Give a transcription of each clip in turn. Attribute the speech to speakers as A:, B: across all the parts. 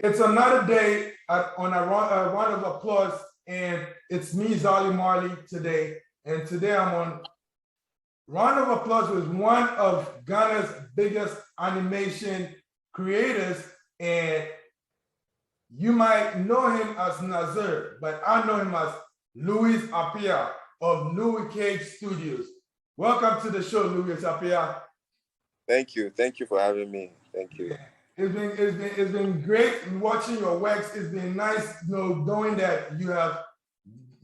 A: It's another day on a round of applause, and it's me, Zali Marley, today. And today I'm on round of applause with one of Ghana's biggest animation creators, and you might know him as NAZIR, but I know him as Louis Appiah of LOUICAGE Studios. Welcome to the show, Louis Appiah.
B: Thank you for having me. Thank you.
A: It's been great watching your works. It's been nice, knowing that you have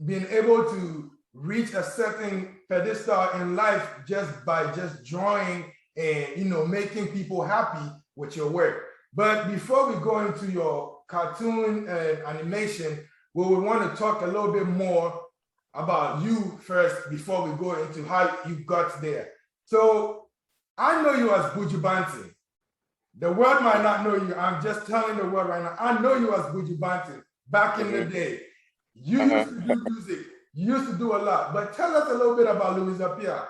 A: been able to reach a certain pedestal in life just by drawing and making people happy with your work. But before we go into your cartoon animation, we would want to talk a little bit more about you first before we go into how you got there. So I know you as Buju Banton. The world might not know you. I'm just telling the world right now. I know you as Buju Banton back in the day. You used to do music. You used to do a lot. But tell us a little bit about Louis Appiah.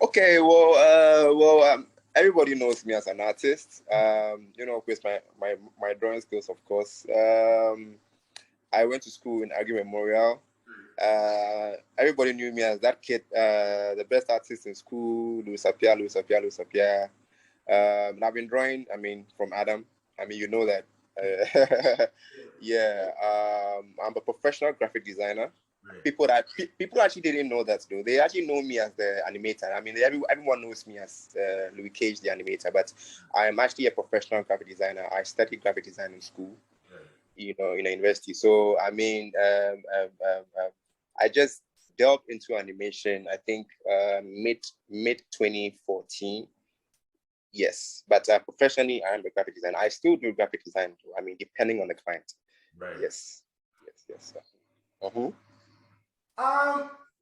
B: Okay, well, everybody knows me as an artist. With my drawing skills, of course. I went to school in Agri Memorial. Everybody knew me as that kid, the best artist in school, Louis Appiah. And I've been drawing, from Adam. You know that. Yeah. I'm a professional graphic designer. Right. People actually didn't know that though. They actually know me as the animator. Everyone knows me as LOUICAGE, the animator, but I am actually a professional graphic designer. I studied graphic design in school, in a university. So I just delved into animation. I think mid 2014. Yes, but professionally, I am a graphic designer. I still do graphic design, depending on the client.
A: Right.
B: Yes.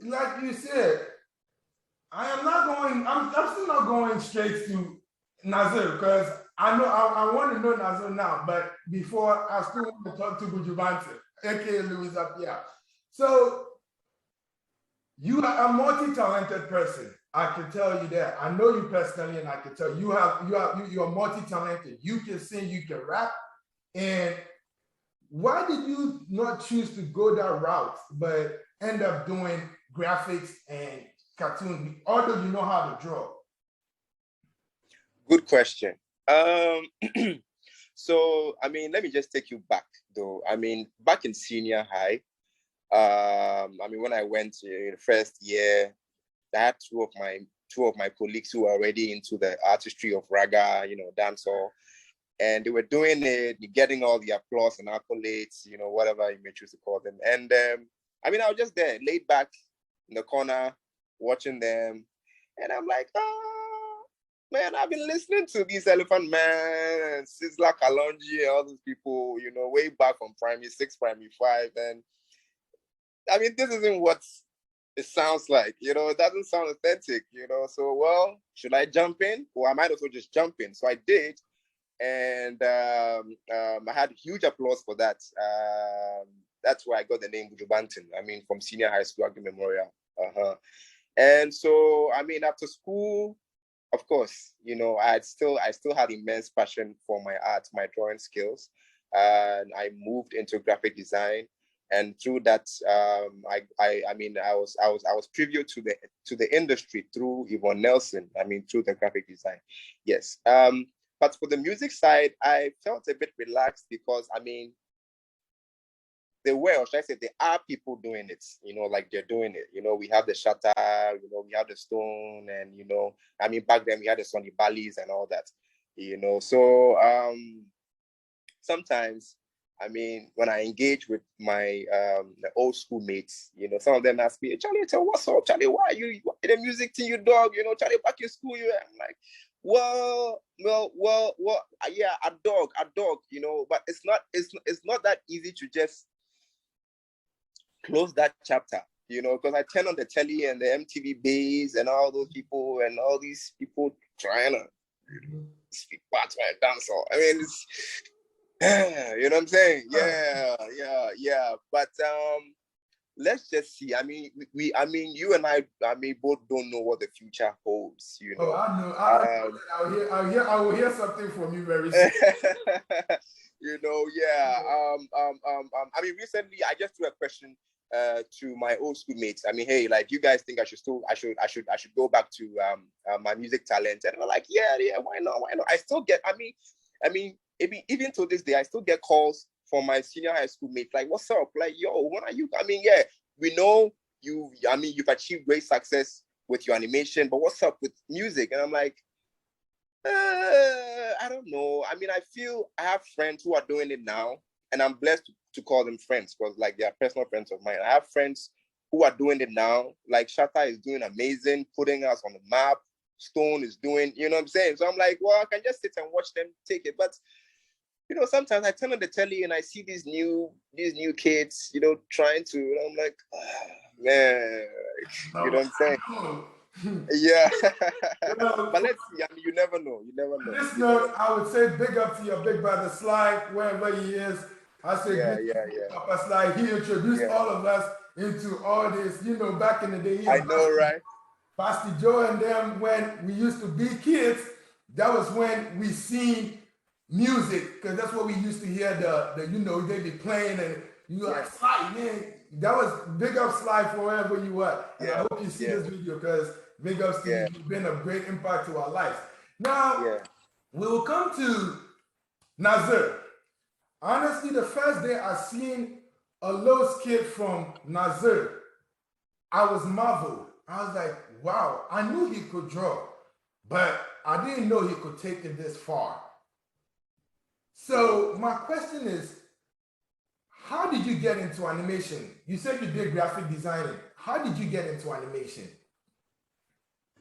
A: Like you said, I'm still not going straight to NAZIR because I know I want to know NAZIR now, but before I still want to talk to Buju Banton, aka Louis Appiah. So you are a multi-talented person. I can tell you that. I know you personally, and I can tell you're multi-talented. You can sing, you can rap. And why did you not choose to go that route, but end up doing graphics and cartoons, although you know how to draw?
B: Good question. So, let me just take you back, though. Back in senior high, when I went in the first year, I had two of my colleagues who were already into the artistry of raga, dancehall, and they were doing it, getting all the applause and accolades, whatever you may choose to call them. And I was just there, laid back in the corner, watching them, and I'm like, man, I've been listening to these Elephant Man and Sizzla Kalonji and all these people, way back from primary 6, primary 5, and this isn't what it sounds like, it doesn't sound authentic, so, well, should I jump in? Or I might as well just jump in. So I did. And I had huge applause for that. That's where I got the name Buju Banton. From senior high school, Agri Memorial. And so, after school, of course, I still had immense passion for my art, my drawing skills. And I moved into graphic design. And through that, I was privy to the industry through Yvonne Nelson. Through the graphic design, yes. But for the music side, I felt a bit relaxed because there are people doing it. Like they're doing it. We have the Shatter, we have the Stone, and back then we had the Sonny Ballies and all that. So sometimes. When I engage with my the old school mates, some of them ask me, Charlie, what's up? Charlie, why are you the music to you, dog? Charlie, back in school, I'm like, well, yeah, a dog, but it's not that easy to just close that chapter, because I turn on the telly and the MTV Base and all those people and all these people trying to speak parts by a dancer. It's you know what I'm saying? Yeah. But let's just see. You and I both don't know what the future holds.
A: Oh, I know. I will hear something from you very soon.
B: You know, yeah. I mean, recently I just threw a question to my old schoolmates. I mean, hey, like, you guys think I should go back to my music talent? And we're like, yeah, why not? I still get. Even to this day, I still get calls from my senior high school mates. Like, what's up? Like, yo, when are you? I mean, yeah, we know you. I mean, you've achieved great success with your animation, but what's up with music? And I'm like, I don't know. I mean, I feel I have friends who are doing it now, and I'm blessed to call them friends because, like, they are personal friends of mine. I have friends who are doing it now. Like, Shatta is doing amazing, putting us on the map. Stone is doing, you know what I'm saying? So I'm like, well, I can just sit and watch them take it. But you know, sometimes I turn on the telly and I see these new kids, you know, trying to. And I'm like, oh, man, you know what I'm saying? Yeah. But let's see. I mean, you never know.
A: On this note, I would say big up to your big brother Sly, wherever he is. I say Papa Sly. He introduced all of us into all this. You know, back in the day,
B: I know, right?
A: Pastor Joe and them, when we used to be kids, that was when we seen music, because that's what we used to hear. The you know, they be playing, and you like, Sly, man. That was big up Sly for wherever you are. And I hope you see this video, because big ups to you. You've been a great impact to our lives. Now, we will come to NAZIR. Honestly, the first day I seen a little skit from NAZIR, I was marveled. I was like, wow, I knew he could draw, but I didn't know he could take it this far. So my question is, how did you get into animation? You said you did graphic designing. How did you get into animation?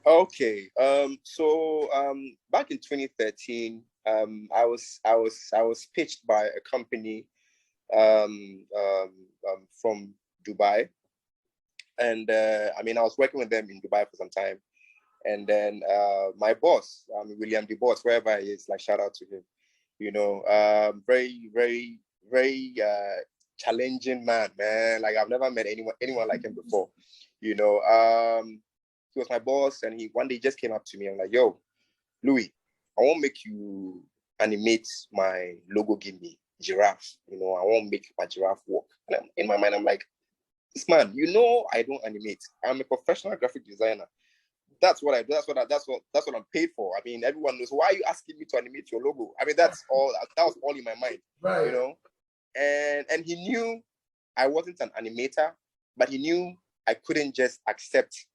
B: Okay. So back in 2013, I was pitched by a company from Dubai, and I mean, I was working with them in Dubai for some time, and then my boss, William the boss, wherever he is, like, shout out to him. You know, very, very, very challenging man. Like, I've never met anyone like him before. You know, he was my boss, and he one day just came up to me and like, yo, Louis, I won't make you animate my logo, give me giraffe. You know, I won't make my giraffe walk. And in my mind, I'm like, this man, you know, I don't animate. I'm a professional graphic designer. That's what I do. That's what I'm paid for. I mean, everyone knows. Why are you asking me to animate your logo? I mean, that's all. That was all in my mind, right? You know, and he knew I wasn't an animator, but he knew I couldn't just accept.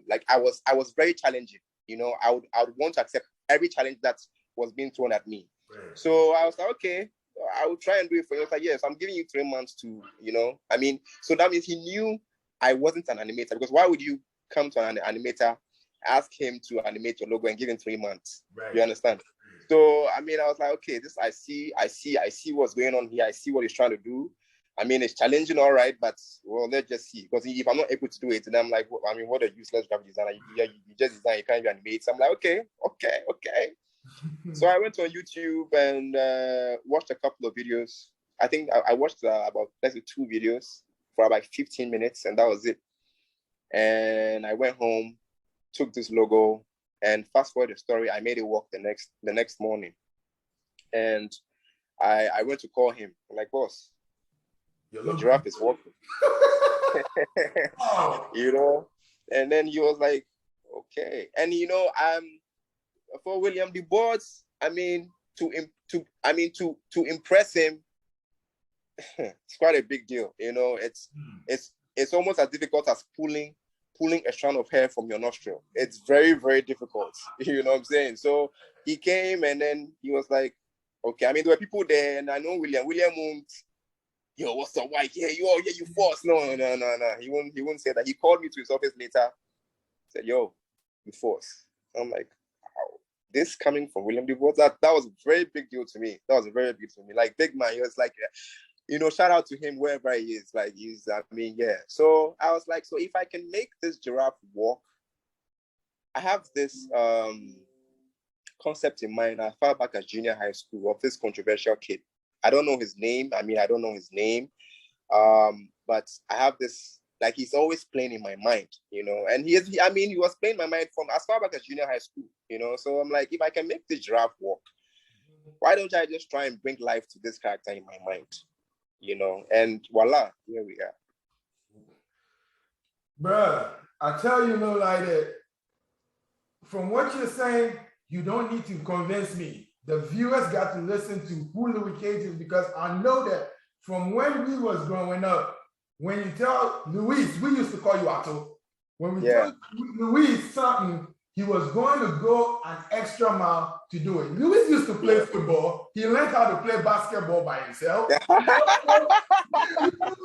B: Like, I was very challenging. You know, I would want to accept every challenge that was being thrown at me. Right. So I was like, okay, I will try and do it for you. I was like, yes, I'm giving you 3 months to, you know. I mean, so that means he knew I wasn't an animator, because why would you come to an animator, ask him to animate your logo and give him 3 months? Right. You understand? So I mean, I was like, okay, this I see what's going on here. I see what he's trying to do. I mean, it's challenging, all right, but well, let's just see. Because if I'm not able to do it, then I'm like, well, I mean, what a useless graphic designer. You just design, you can't even animate. So I'm like, okay. So I went on YouTube and watched a couple of videos. I think I watched about, let's say, 2 videos for about 15 minutes, and that was it. And I went home, took this logo, and fast forward the story, I made it work the next morning. And I went to call him. I'm like, boss, your giraffe is working. You know? And then he was like, okay. And you know, for William the boss, I mean, to impress him, it's quite a big deal. You know, it's almost as difficult as pulling a strand of hair from your nostril. It's very, very difficult. You know what I'm saying? So he came, and then he was like, okay. I mean, there were people there, and I know William won't, yo, what's up, white? Yeah, you forced. No. He won't say that. He called me to his office later, said, yo, you forced. I'm like, wow. This coming from William DeVos, that was a very big deal to me. That was a very big deal to me. Like, big man, he was like, you know, shout out to him wherever he is. Like, I mean, yeah. So I was like, so if I can make this giraffe walk, I have this concept in mind. I far back at junior high school of this controversial kid. I don't know his name. But I have this, like, he's always playing in my mind, you know, and he was playing in my mind from as far back as junior high school, you know. So I'm like, if I can make this giraffe walk, why don't I just try and bring life to this character in my mind? You know, and voila, here we are.
A: Bruh, I tell you, no, like that, from what you're saying, you don't need to convince me. The viewers got to listen to who LOUICAGE is, because I know that from when we was growing up, when you tell Luis, we used to call you Otto. When we tell Luis something, he was going to go an extra mile to do it. Luis used to play football. He learned how to play basketball by himself. You know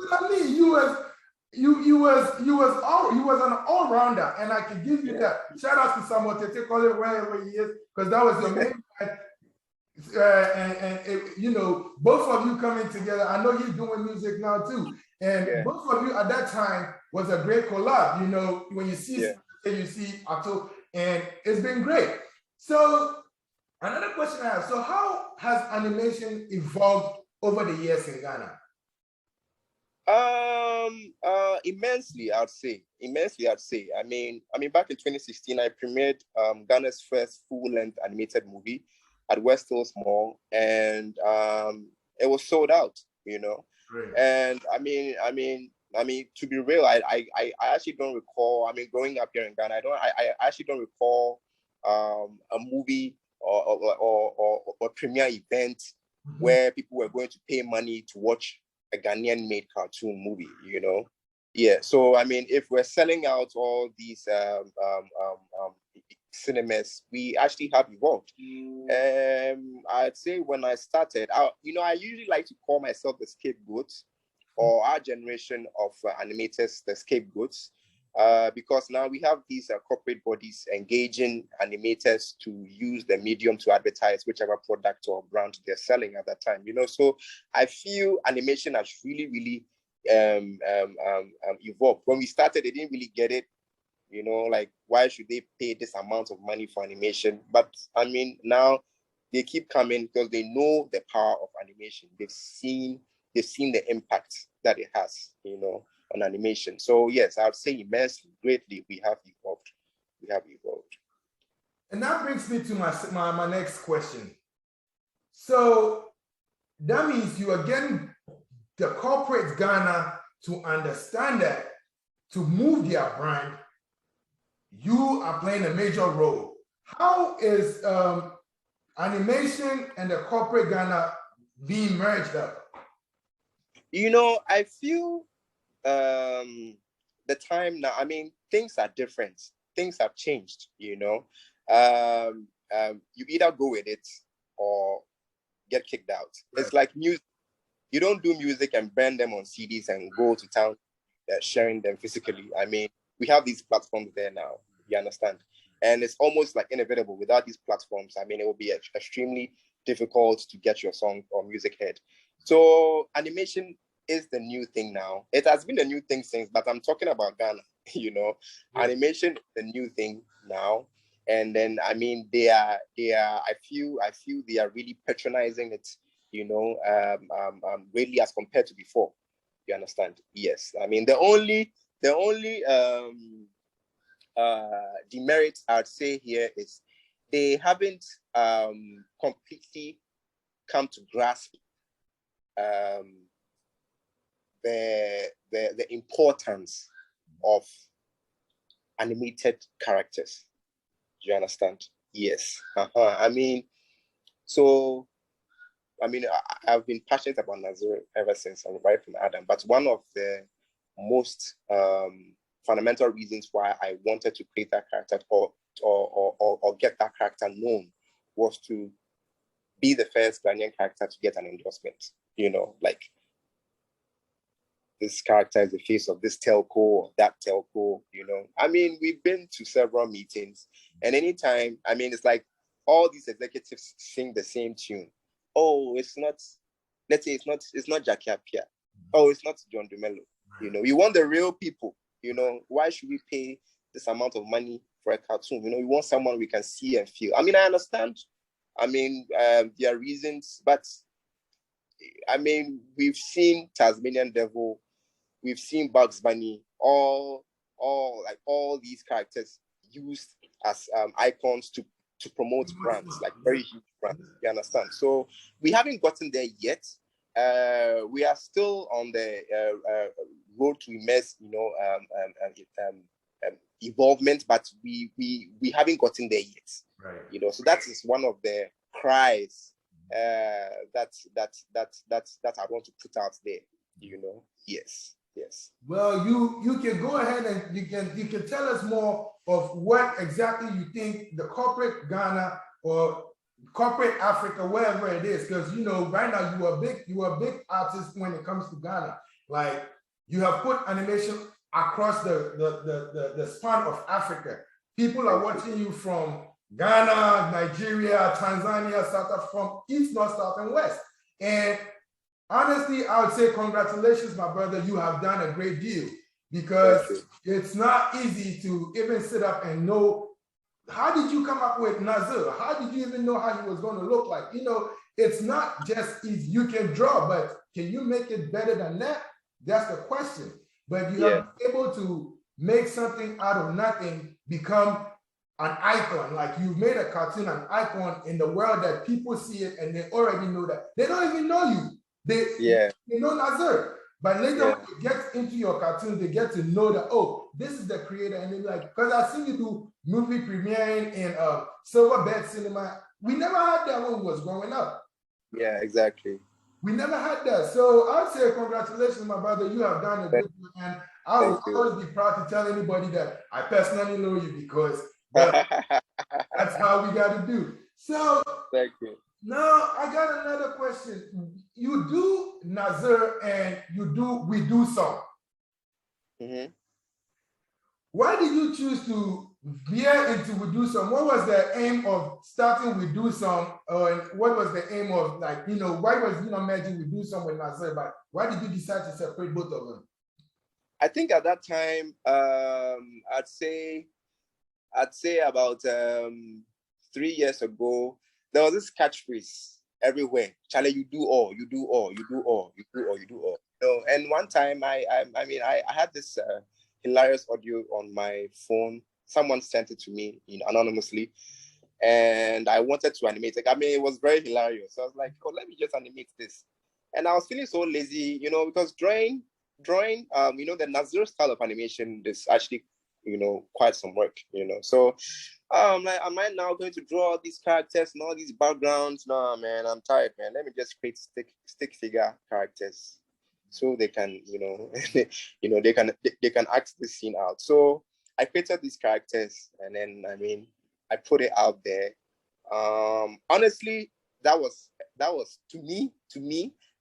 A: what I mean? You was an all-rounder, and I can give you that. Shout out to Samuel Tete, call it wherever he is, because that was your main guy. You know, both of you coming together. I know you're doing music now too, and both of you at that time was a great collab. You know, when you see you see Otto, and it's been great. So another question I have: so how has animation evolved over the years in Ghana?
B: Immensely, I'd say. Immensely, I'd say. I mean, back in 2016, I premiered Ghana's first full-length animated movie at West Hills Mall, and it was sold out. You know, and I mean, to be real, I actually don't recall. I mean, growing up here in Ghana, I actually don't recall a movie or premiere event where people were going to pay money to watch a Ghanaian made cartoon movie, you know? Yeah, so I mean, if we're selling out all these cinemas, we actually have evolved. I'd say when I started, I usually like to call myself the scapegoat, or our generation of animators, the scapegoats, because now we have these corporate bodies engaging animators to use the medium to advertise whichever product or brand they're selling at that time, you know. So I feel animation has really evolved. When we started, they didn't really get it, you know, like, why should they pay this amount of money for animation? But I mean, now they keep coming because they know the power of animation. They've seen the impact that it has, you know, on animation. So yes, I would say immensely, greatly, we have evolved. We have evolved.
A: And that brings me to my next question. So that means you are getting the corporate Ghana to understand that to move their brand, you are playing a major role. How is animation and the corporate Ghana being merged up?
B: You know, I feel the time now, I mean, things are different. Things have changed, you know. You either go with it or get kicked out. Right. It's like music. You don't do music and burn them on CDs and go to town sharing them physically. I mean, we have these platforms there now, you understand? And it's almost like inevitable. Without these platforms, I mean, it will be extremely difficult to get your song or music heard. So animation is the new thing now. It has been a new thing since, but I'm talking about Ghana, you know. Animation is the new thing now. And then, I mean, I feel they are really patronizing it, you know, really as compared to before. You understand? Yes. I mean, the only demerit I'd say here is they haven't completely come to grasp the importance of animated characters. Do you understand? Yes. I mean, so I've been passionate about NAZIR ever since I'm right from Adam. But one of the most fundamental reasons why I wanted to create that character or get that character known was to be the first Ghanaian character to get an endorsement. You know, like, this character is the face of this telco or that telco, you know. I mean, we've been to several meetings, and anytime, I mean, it's like all these executives sing the same tune. Oh, it's not, let's say it's not Jackie Appiah. Oh, it's not John Dumelo. You know, you want the real people, you know. Why should we pay this amount of money for a cartoon? You know, we want someone we can see and feel. I mean, I understand. I mean, there are reasons, but I mean, we've seen Tasmanian Devil, we've seen Bugs Bunny, all these characters used as icons to to promote brands, like very huge brands. You understand? So we haven't gotten there yet. We are still on the road to immense, involvement, but we haven't gotten there yet. Right. So that is one of the cries that I want to put out there. Yes.
A: Well, you can go ahead and you can tell us more of what exactly you think the corporate Ghana or corporate Africa, wherever it is, because right now you are a big artist when it comes to Ghana. Like, you have put animation across the span of Africa. People are watching you from Ghana, Nigeria, Tanzania, South Africa, from East, North, South, and West. And honestly, I would say congratulations, my brother. You have done a great deal, because it's not easy to even sit up and know, how did you come up with NAZIR? How did you even know how he was going to look like? It's not just easy. You can draw, but can you make it better than that? That's the question. But you have been able to make something out of nothing become an icon. Like, you've made a cartoon an icon in the world that people see it and they already know that. They don't even know you. They know NAZIR. But later when you get into your cartoon, they get to know that, oh, this is the creator. And they're like, because I've seen you do movie premiering in Silverbed Cinema. We never had that when we was growing up.
B: Yeah, exactly.
A: We never had that. So I'd say congratulations, my brother. You have done a good job. And I will always be proud to tell anybody that I personally know you, because that's how we got to do. So
B: thank you.
A: Now I got another question. You do NAZIR and we do some. Why did you choose to veer into we do some? What was the aim of starting with do some? What was the aim of, like, why was merging we do some with NAZIR? But why did you decide to separate both of them?
B: I think at that time, I'd say about 3 years ago, there was this catchphrase everywhere: Charlie, you do all, you do all, you do all, you do all, you do all. And one time I had this hilarious audio on my phone. Someone sent it to me anonymously, and I wanted to animate it. It was very hilarious. So I was like, oh, let me just animate this. And I was feeling so lazy, because drawing, the NAZIR style of animation is actually, quite some work, So like, am I now going to draw these characters and all these backgrounds? No, man, I'm tired, man. Let me just create stick figure characters, so they can, they can act this scene out. So I created these characters, and then I put it out there. Honestly, that was to me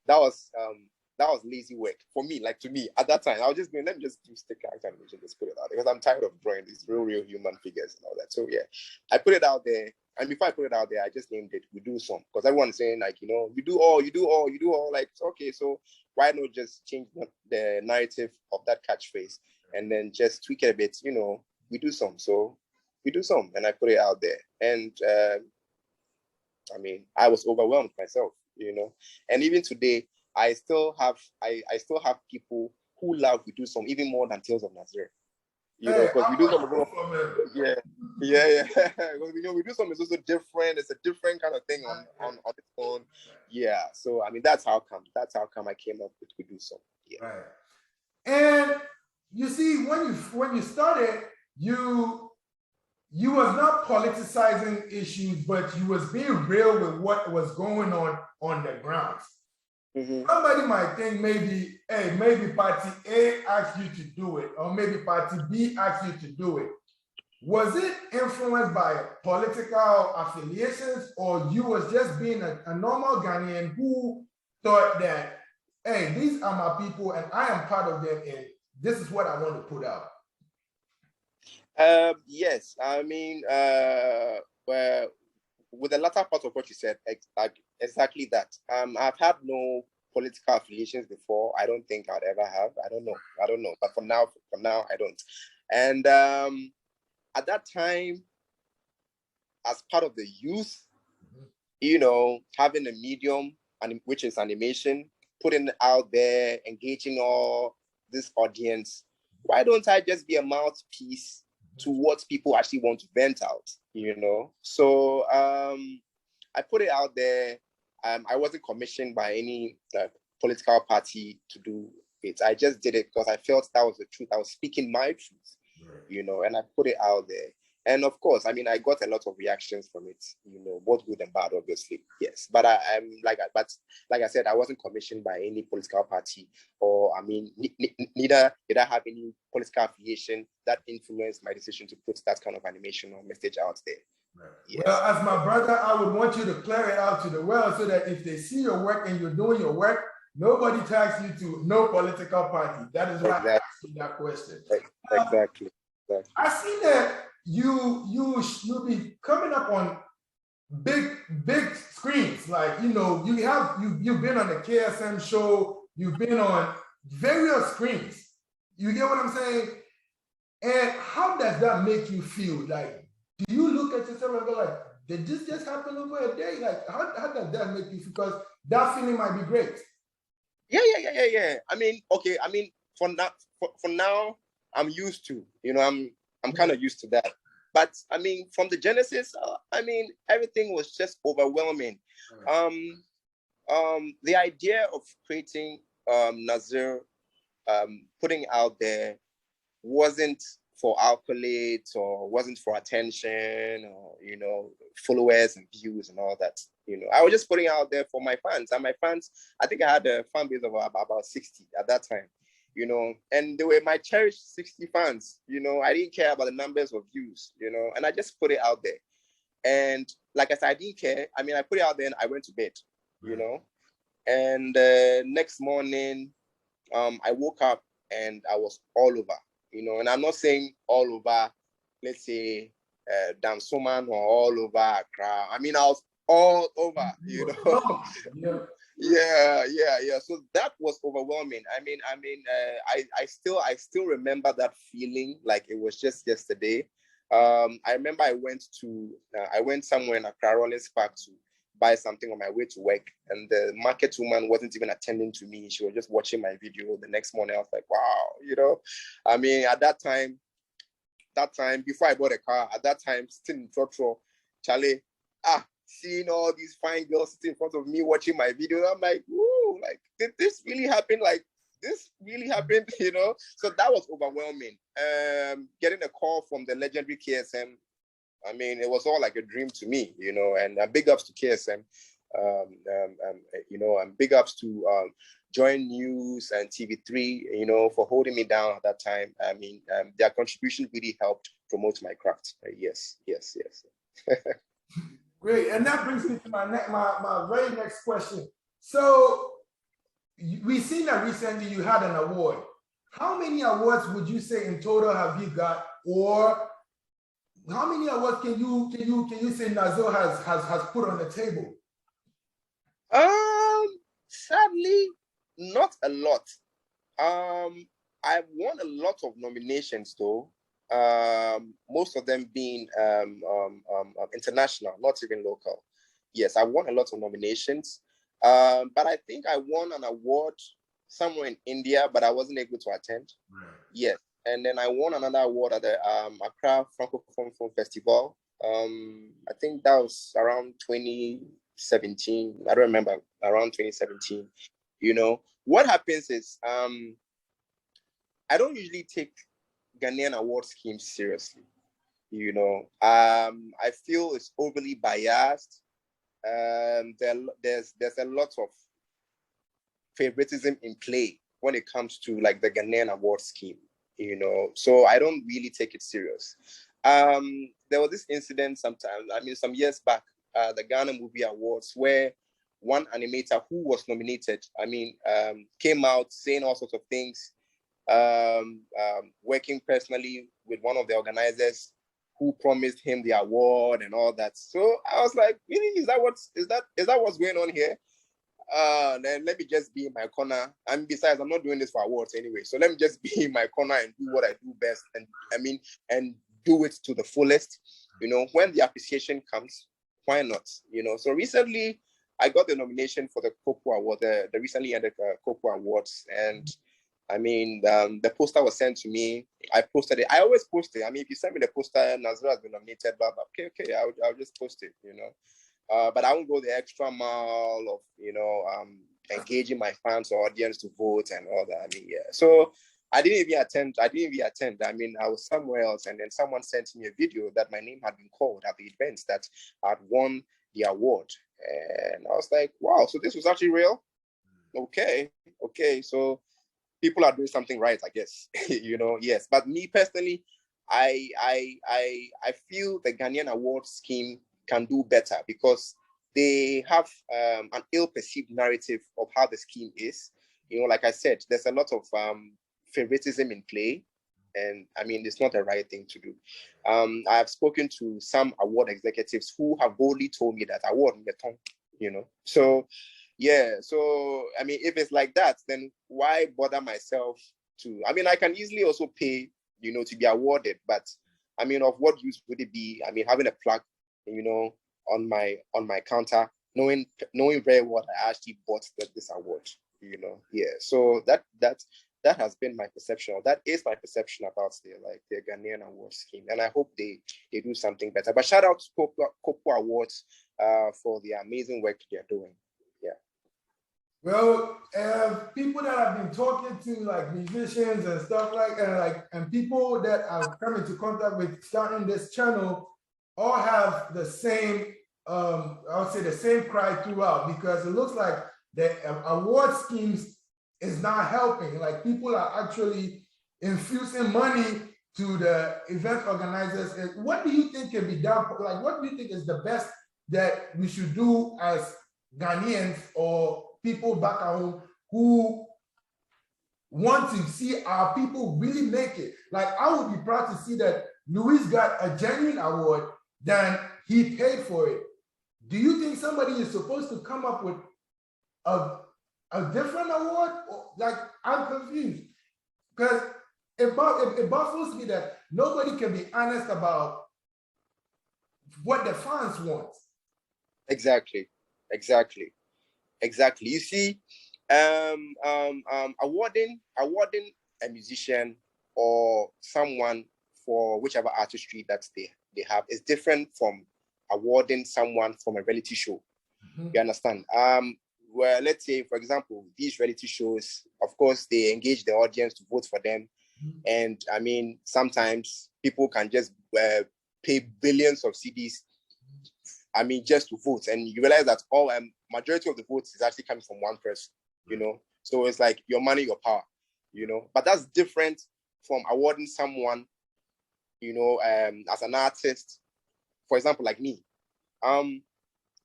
B: that was lazy work for me. Like, to me at that time, I was just going, let me just do stick character animation, just put it out there, because I'm tired of drawing these real human figures and all that. So yeah, I put it out there, and before I put it out there, I just named it We Do Some, because everyone's saying, like, you do all, you do all, you do all. Like, okay, so why not just change the narrative of that catchphrase and then just tweak it a bit? We do some, so we do some, and I put it out there, and I was overwhelmed myself, and even today, I still have people who love We Do Some even more than Tales of NAZIR. Because We Do Some, yeah. Because We Do Some is also different. It's a different kind of thing on its own. Yeah. So that's how come I came up with We Do Some. Yeah.
A: Right. And you see, when you started, you was not politicizing issues, but you was being real with what was going on the ground. Somebody might think maybe party A asked you to do it, or maybe party B asked you to do it. Was it influenced by political affiliations, or you was just being a normal Ghanaian who thought that, hey, these are my people and I am part of them, and this is what I want to put out?
B: Yes, well, with the latter part of what you said, exactly that. I've had no political affiliations before. I don't think I'd ever have. I don't know. But for now, I don't. And at that time, as part of the youth, having a medium, which is animation, putting it out there, engaging all this audience, why don't I just be a mouthpiece to what people actually want to vent out, So I put it out there. I wasn't commissioned by any political party to do it. I just did it because I felt that was the truth. I was speaking my truth, and I put it out there. And of course, I got a lot of reactions from it, both good and bad, obviously. Yes. But like I said, I wasn't commissioned by any political party, or neither did I have any political affiliation that influenced my decision to put that kind of animation or message out there.
A: Right. Yes. Well, as my brother, I would want you to clear it out to the world so that if they see your work and you're doing your work, nobody tags you to no political party. That is why I asked you that question.
B: Exactly.
A: I see that you'll be coming up on big screens. Like, you've been on the KSM show, you've been on various screens. You get what I'm saying? And how does that make you feel? Like, do you look at yourself and go like, did this just happen over a day? Like, how does that make you feel? Because that feeling might be great.
B: Yeah. For now, I'm used to, I'm kind of used to that. But from the genesis, everything was just overwhelming. The idea of creating NAZIR, putting out there, wasn't for accolades or wasn't for attention or followers and views and all that. I was just putting out there for my fans, and my fans, I think I had a fan base of about 60 at that time. And they were my cherished 60 fans. I didn't care about the numbers of views, and I just put it out there. And like I said, I didn't care. I put it out there and I went to bed, And next morning, I woke up and I was all over, and I'm not saying all over, let's say, Dansoman or all over Accra. I was all over, Yeah. So that was overwhelming. I still remember that feeling like it was just yesterday. I remember I went somewhere in Accra, Rollins Park, to buy something on my way to work, and the market woman wasn't even attending to me. She was just watching my video. The next morning, I was like, wow, at that time, before I bought a car, at that time, still in Trotro, Charlie, seeing all these fine girls sitting in front of me watching my video, I'm like, woo, like, did this really happen? Like, this really happened, So that was overwhelming. Getting a call from the legendary KSM, it was all like a dream to me, and big ups to KSM, and big ups to Join News and TV3, for holding me down at that time. Their contribution really helped promote my craft. Yes.
A: Great, and that brings me to my very next question. So we've seen that recently you had an award. How many awards would you say in total have you got, or how many awards can you say NAZIR has put on the table?
B: Sadly, not a lot. I've won a lot of nominations though. Most of them being international, not even local. Yes, I won a lot of nominations, but I think I won an award somewhere in India, but I wasn't able to attend. Right. Yes, and then I won another award at the Accra Francophone Film Festival. I think that was around 2017. I don't remember, around 2017. What happens is I don't usually take Ghanaian award schemes seriously. I feel it's overly biased. There's a lot of favoritism in play when it comes to like the Ghanaian award scheme, so I don't really take it serious. There was this incident some years back, the Ghana Movie Awards, where one animator who was nominated, came out saying all sorts of things, working personally with one of the organizers who promised him the award and all that. So I was like, really, is that what's going on here? Then let me just be in my corner. And besides, I'm not doing this for awards anyway. So let me just be in my corner and do what I do best, and do it to the fullest. When the appreciation comes, why not? So recently I got the nomination for the Kopu Award, the recently ended Kopu Awards, and I mean, the poster was sent to me. I posted it. I always post it. I mean, if you send me the poster, NAZIR has been nominated, blah, blah. Okay, I'll just post it, you know. But I won't go the extra mile of, you know, engaging my fans or audience to vote and all that. I mean, yeah. So I didn't even attend. I mean, I was somewhere else, and then someone sent me a video that my name had been called at the events that had won the award. And I was like, wow, so this was actually real? Okay. So people are doing something right, I guess. You know, yes. But me personally, I feel the Ghanaian award scheme can do better because they have an ill-perceived narrative of how the scheme is. You know, like I said, there's a lot of favoritism in play, and I mean, it's not the right thing to do. I have spoken to some award executives who have boldly told me that award in the tongue, you know. So yeah, so I mean, if it's like that, then why bother myself to? I mean, I can easily also pay, you know, to be awarded, but I mean, of what use would it be? I mean, having a plaque, you know, on my counter, knowing very well I actually bought this award, you know. Yeah, so that has been my perception. That is my perception about the Ghanaian award scheme, and I hope they do something better. But shout out to Coco Awards for the amazing work they're doing. Yeah.
A: Well, people that I've been talking to, like musicians and stuff and people that I've come into contact with starting this channel, all have the same, I would say the same cry throughout, because it looks like the award schemes is not helping. Like people are actually infusing money to the event organizers. What do you think can be done? Like, what do you think is the best that we should do as Ghanaians or people back at home who want to see our people really make it? Like, I would be proud to see that Louis got a genuine award than he paid for it. Do you think somebody is supposed to come up with a different award? Like, I'm confused, because it baffles me that nobody can be honest about what the fans want.
B: Exactly. You see, awarding a musician or someone for whichever artistry that they have is different from awarding someone from a reality show. Mm-hmm. You understand? Well, let's say, for example, these reality shows, of course, they engage the audience to vote for them. Mm-hmm. And I mean, sometimes people can just pay billions of CDs, I mean, just to vote. And you realize that majority of the votes is actually coming from one person, you know? So it's like your money, your power, you know? But that's different from awarding someone, you know, as an artist, for example, like me.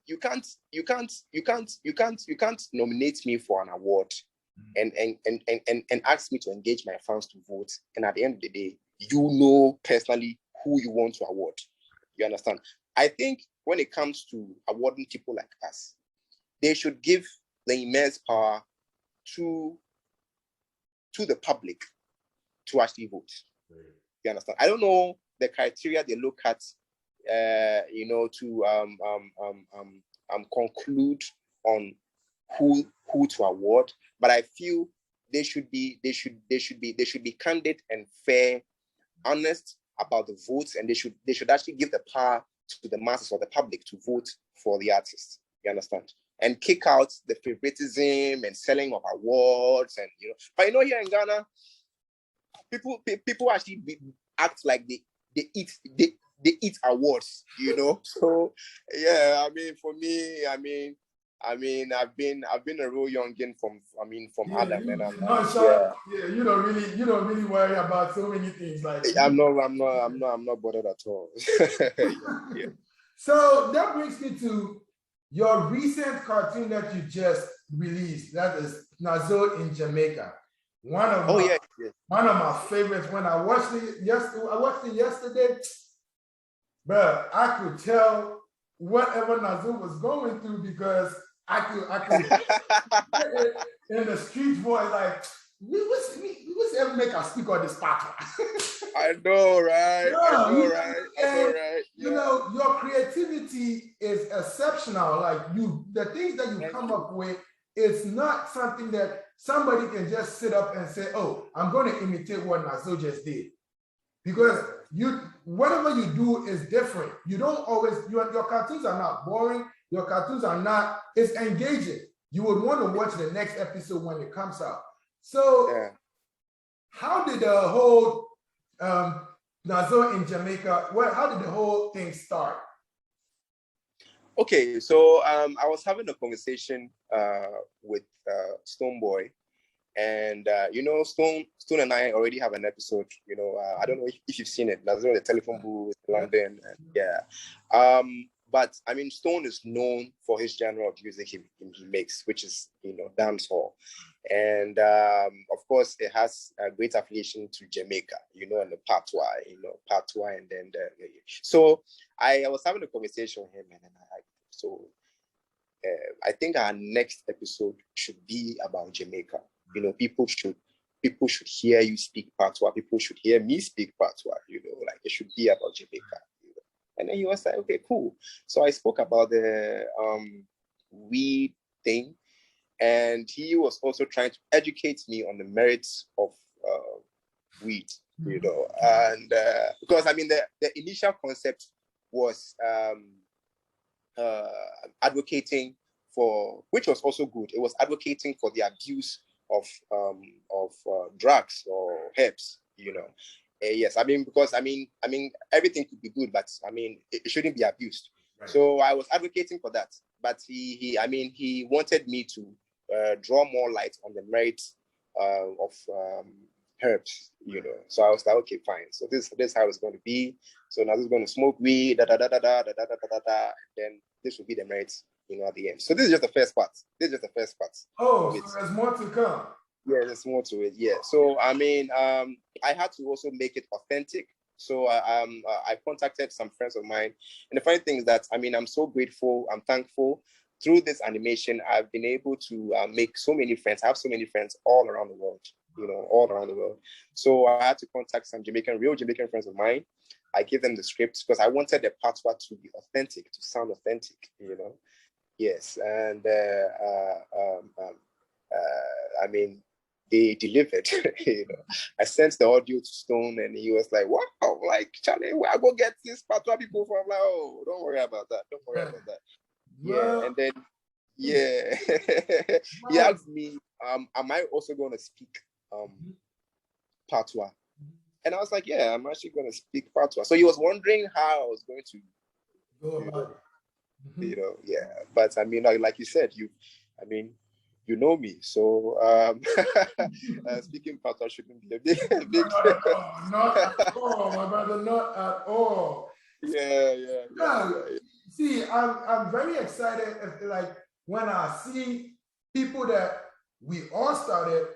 B: You can't nominate me for an award and ask me to engage my fans to vote. And at the end of the day, you know personally who you want to award. You understand? I think when it comes to awarding people like us, they should give the immense power to the public to actually vote. You understand? I don't know the criteria they look at, you know, to conclude on who to award, but I feel they should be candid and fair, honest about the votes, and they should actually give the power to the masses or the public to vote for the artist. You understand? And kick out the favoritism and selling of awards, and you know. But you know, here in Ghana, people actually act like they eat awards, you know. So yeah, I mean, for me, I mean, I've been a real youngin from Adam, and
A: you don't really worry about so many things. Like
B: I'm not bothered at all. Yeah.
A: So that brings me to your recent cartoon that you just released. That is NAZIR in Jamaica. One of my favorites. When I watched it yesterday. But I could tell whatever NAZIR was going through, because I could in the street voice, like, we was ever make us speak on this part.
B: I know, right?
A: You know, your creativity is exceptional. Like the things that you come up with, it's not something that somebody can just sit up and say, oh, I'm going to imitate what NAZIR just did. Because whatever you do is different. You don't always, your cartoons are not boring. Your cartoons are not, it's engaging. You would want to watch the next episode when it comes out. So how did the whole NAZIR in Jamaica, how did the whole thing start?
B: Okay, so I was having a conversation with Stoneboy, and you know, Stone and I already have an episode. You know, I don't know if you've seen it. NAZIR, the telephone booth, London, but I mean, Stone is known for his genre of music he makes, which is, you know, dancehall, and of course, it has a great affiliation to Jamaica, you know, and the patois, and then so I was having a conversation with him, and I think our next episode should be about Jamaica. You know, people should hear you speak patois. People should hear me speak patois. You know, like it should be about Jamaica. You know? And then he was like, okay, cool. So I spoke about the weed thing, and he was also trying to educate me on the merits of weed. You know, and because I mean the initial concept was advocating for, which was also good. It was advocating for the abuse of drugs or herbs, you know. Yes, I mean, because I mean everything could be good, but I mean it shouldn't be abused. Right. So I was advocating for that, but he wanted me to draw more light on the merits of herbs, you know. So I was like, okay, fine. So this is how it's going to be. So now is going to smoke weed, then this will be the merits, you know, at the end. So this is just the first part.
A: Oh, so there's more to come.
B: Yeah, there's more to it. Yeah. So I mean, I had to also make it authentic. So I contacted some friends of mine, and the funny thing is that I mean, I'm so grateful. I'm thankful. Through this animation, I've been able to make so many friends. I have so many friends all around the world. You know, all around the world. So I had to contact some real Jamaican friends of mine. I gave them the script because I wanted the patois to be authentic, to sound authentic, you know. Yes, and I mean, they delivered. You know, I sent the audio to Stone, and he was like, "Wow, like Charlie, where I go get these patois people from?" I'm like, "Oh, don't worry about that. Don't worry about that." Yeah, and then he asked me, "Am I also going to speak patois?" And I was like, yeah, I'm actually going to speak patois. So he was wondering how I was going to
A: go about it.
B: You know, yeah. But I mean, like you said, you know me. So speaking patois shouldn't be a big
A: not at all, my brother, not at all.
B: Yeah.
A: See, I'm very excited like when I see people that we all started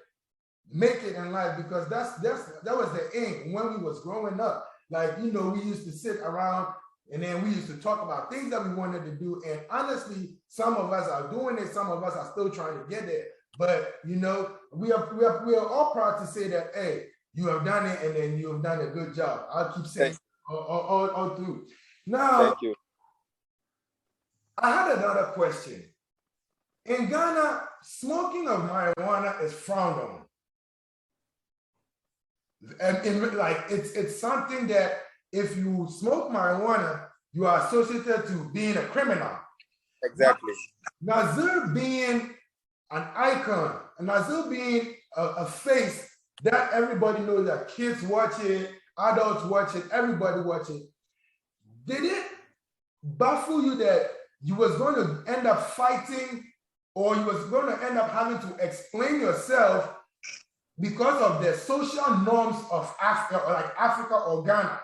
A: make it in life, because that was the aim when we was growing up. Like, you know, we used to sit around and then we used to talk about things that we wanted to do. And honestly, some of us are doing it, some of us are still trying to get there. But you know, we are all proud to say that, hey, you have done it, and then you have done a good job. I'll keep saying all through. Now,
B: thank you.
A: I had another question. In Ghana, smoking of marijuana is frowned on. And like it's something that if you smoke marijuana, you are associated to being a criminal.
B: Exactly.
A: NAZIR being an icon, NAZIR being a face that everybody knows, that kids watch it, adults watch it, everybody watch it. Did it baffle you that you was going to end up fighting, or you was going to end up having to explain yourself because of the social norms of Africa, or like Africa or Ghana?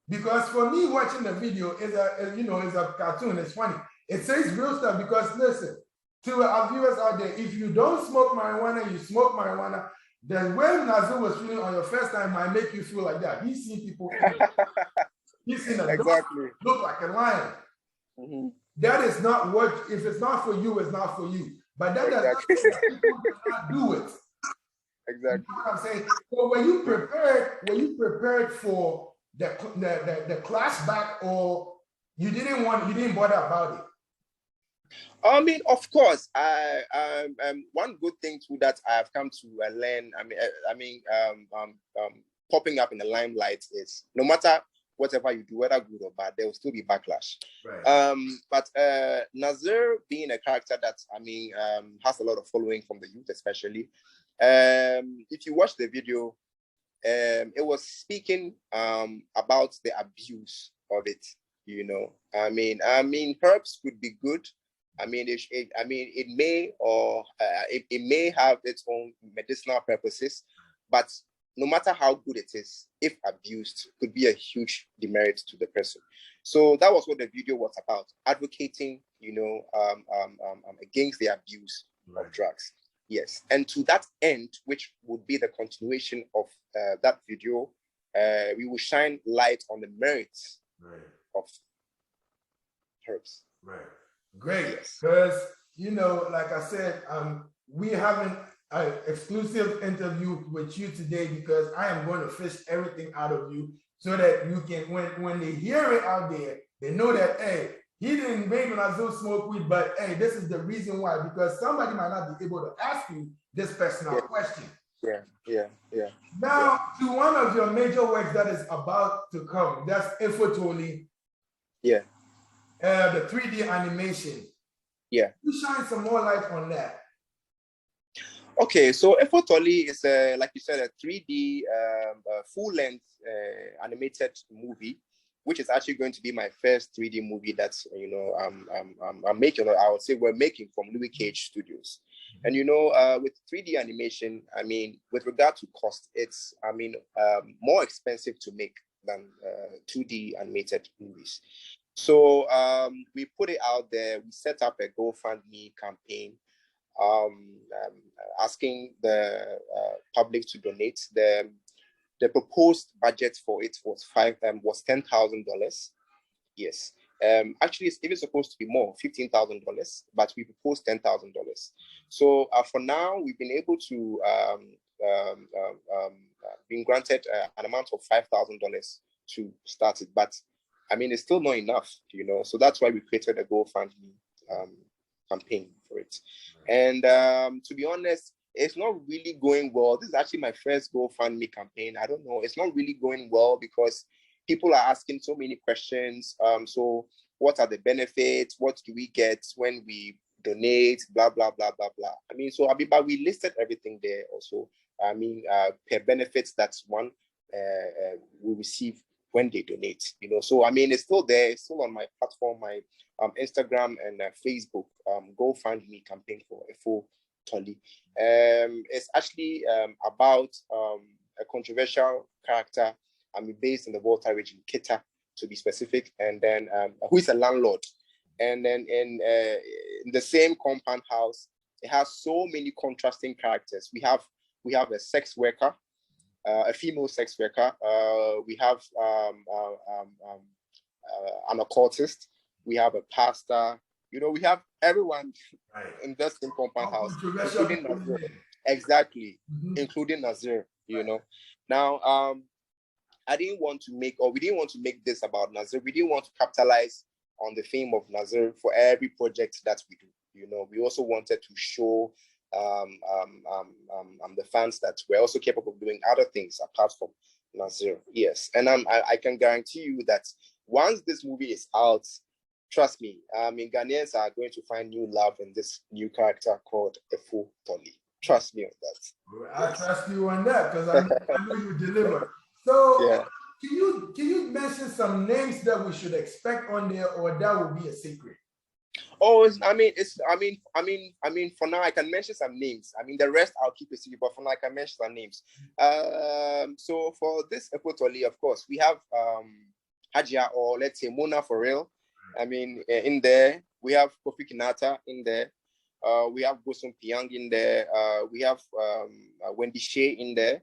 A: Because for me, watching the video is a cartoon. It's funny. It says real stuff. Because listen, to our viewers out there, if you don't smoke marijuana, you smoke marijuana. The way NAZIR was feeling on your first time might make you feel like that. He's seen people. He's seen a dog look like a lion. Mm-hmm. That is not what. If it's not for you, it's not for you. But that does not mean that people cannot do it.
B: Exactly.
A: You know what I'm saying? So when you prepared for the class back, or you didn't bother about it?
B: I mean, of course, one good thing too that I have come to learn. Popping up in the limelight is no matter whatever you do, whether good or bad, there will still be backlash.
A: Right.
B: But NAZIR being a character that has a lot of following from the youth, especially. If you watch the video, it was speaking about the abuse of it. You know, I mean, herbs could be good. It may have its own medicinal purposes, but no matter how good it is, if abused, could be a huge demerit to the person. So that was what the video was about, advocating, against the abuse of drugs. Yes, and to that end, which would be the continuation of that video, we will shine light on the merits of herbs.
A: Right. Great. Because, like I said, we having an exclusive interview with you today because I am going to fish everything out of you so that you can, when they hear it out there, they know that, hey, he didn't make NAZIR smoke weed, but hey, this is the reason why, because somebody might not be able to ask you this personal question.
B: Yeah.
A: Now, to one of your major works that is about to come, that's Efotoli.
B: Yeah.
A: The 3D animation.
B: Yeah.
A: You shine some more light on that.
B: Okay, so Efotoli is, like you said, a 3D full-length animated movie, which is actually going to be my first 3D movie that's, I'm making, I would say we're making from LOUICAGE Studios. And, with 3D animation, with regard to cost, it's, more expensive to make than 2D animated movies. So we put it out there. We set up a GoFundMe campaign, asking the public to donate. The proposed budget for it was $10,000. Yes. Actually, it's even supposed to be more, $15,000, but we proposed $10,000. So for now, we've been able to been granted an amount of $5,000 to start it, but it's still not enough, So that's why we created a GoFundMe campaign for it. And to be honest, it's not really going well. This is actually my first GoFundMe campaign. I don't know. It's not really going well because people are asking so many questions. So what are the benefits? What do we get when we donate? Blah, blah, blah, blah, blah. But we listed everything there also. Per benefits, that's one we receive when they donate, So, it's still there. It's still on my platform, my Instagram and Facebook GoFundMe campaign for Efotoli. It's actually about a controversial character, based in the Volta region, Kita, to be specific, and then who is a landlord. And then in the same compound house, it has so many contrasting characters. We have a sex worker, a female sex worker. We have an occultist. We have a pastor. We have everyone in that same compound house, including NAZIR. Exactly, including NAZIR. Now, we didn't want to make this about NAZIR. We didn't want to capitalize on the fame of NAZIR for every project that we do. We also wanted to show the fans that we're also capable of doing other things apart from NAZIR. Yes, and I can guarantee you that once this movie is out, trust me, Ghanaians are going to find new love in this new character called Efotoli. Trust me on that.
A: I trust you on that because I know you deliver. So
B: yeah.
A: Can you mention some names that we should expect on there, or that will be a secret?
B: Oh, for now I can mention some names. The rest I'll keep a secret, but for now I can mention some names. So for this Efotoli, of course, we have Hajia, or let's say Mona for real. In there, we have Kofi Kinata in there. We have Bosom Piang in there. We have Wendy Shea in there.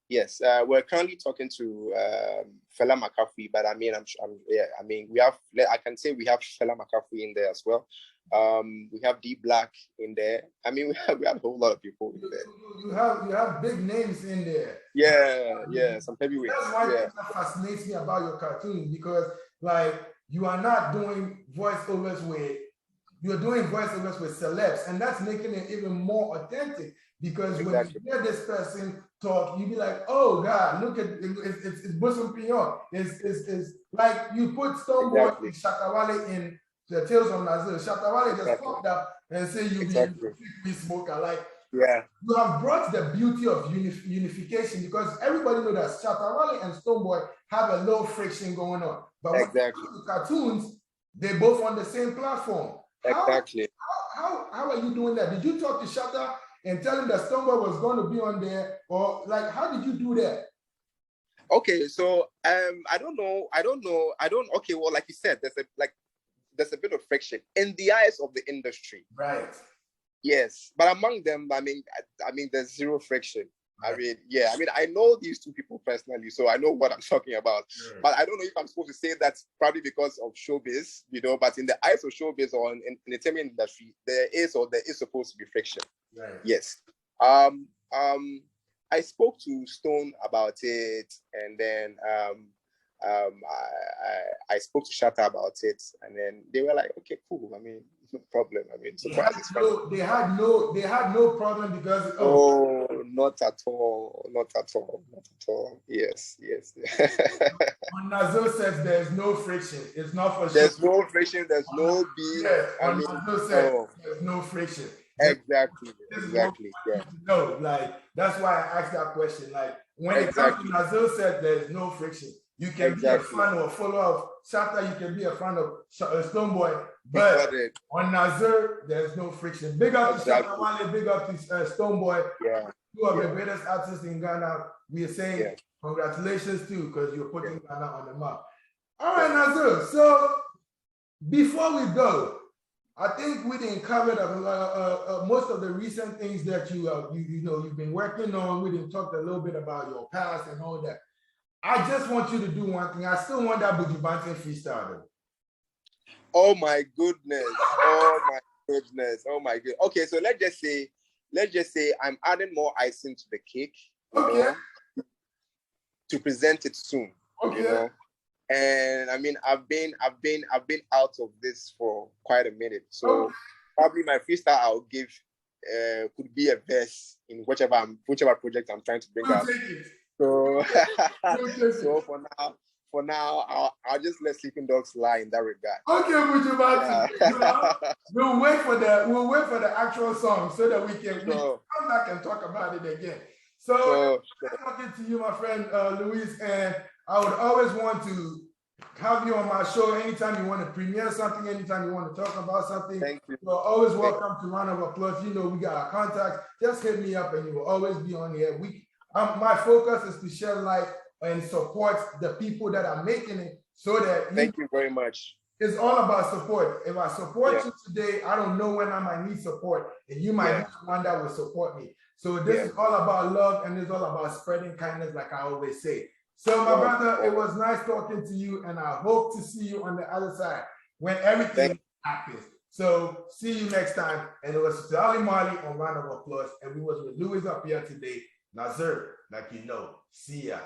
B: Yes, we're currently talking to Fela McCaffrey, but I can say we have Fela McCaffrey in there as well. We have D Black in there. We have a whole lot of people in there.
A: You have big names in there.
B: Yeah, some heavyweights.
A: That's why that fascinates me about your cartoons, because you are not doing voiceovers with you're doing voiceovers with celebs, and that's making it even more authentic because when you hear this person talk, you be like, oh God, look at it's Bosom Pignon. It's like you put Stoneboy and Shatawale in the Tales of NAZIR. Shatawale just popped up and said you be smoker. Like, you have brought the beauty of unification because everybody knows that Shatawale and Stoneboy have a little friction going on. But when it comes to cartoons, they're both on the same platform. How are you doing that? Did you talk to Shatta and tell him that Stoneboy was going to be on there? Or like, how did you do that?
B: Okay, so I don't know. Okay, well, like you said, there's a bit of friction in the eyes of the industry.
A: Right.
B: Yes, but among them, I mean, there's zero friction. Right. I know these two people personally, so I know what I'm talking about. Right. But I don't know if I'm supposed to say that's probably because of showbiz, but in the eyes of showbiz or in the entertainment industry, there is supposed to be friction. Right. Yes. I spoke to Stone about it, and then I spoke to Shatta about it, and then they were like, okay, cool. I mean, no problem. I mean,
A: they had no problem because
B: not at all. Yes.
A: On NAZIR says there's no friction. It's not for
B: there's sure. No friction. There's no beef.
A: Yes, on NAZIR says there's no friction.
B: Exactly. Yeah.
A: No, like that's why I asked that question. Like when it comes to NAZIR said there's no friction. You can be a fan or a follower of Shatta, you can be a fan of Stoneboy, but on NAZIR, there's no friction. Big up to Shatta Wale, big up to Stoneboy.
B: Yeah.
A: Two of the greatest artists in Ghana. We are saying congratulations too, because you're putting Ghana on the map. All right, NAZIR. So before we go, I think we didn't cover most of the recent things that you've been working on. We didn't talk a little bit about your past and all that. I just want you to do one thing. I still want that Buju Banton freestyle though.
B: Oh my goodness. Okay, so let's just say I'm adding more icing to the cake.
A: Okay.
B: To present it soon.
A: Okay.
B: And I mean, I've been out of this for quite a minute. So probably my freestyle I'll give could be a verse in whichever project I'm trying to bring out. So, so for now, I'll just let sleeping dogs lie in that regard.
A: Okay, Buju Banton. We'll wait for the actual song so that we can come back and talk about it again. So talking to you, my friend Louis, and I would always want to have you on my show anytime you want to premiere something, anytime you want to talk about something.
B: Thank you.
A: You're always welcome to Round of Applause. You know we got our contacts. Just hit me up and you will always be on here. My focus is to shed light and support the people that are making it so that
B: thank you very much.
A: It's all about support. If I support you today, I don't know when I might need support, and you might be one that will support me. So this is all about love, and it's all about spreading kindness, like I always say. So my brother, it was nice talking to you, and I hope to see you on the other side when everything happens. So see you next time. And it was Charlie Marley on Round of Applause, and we was with Louis Appiah today. NAZIR, like you know. See ya.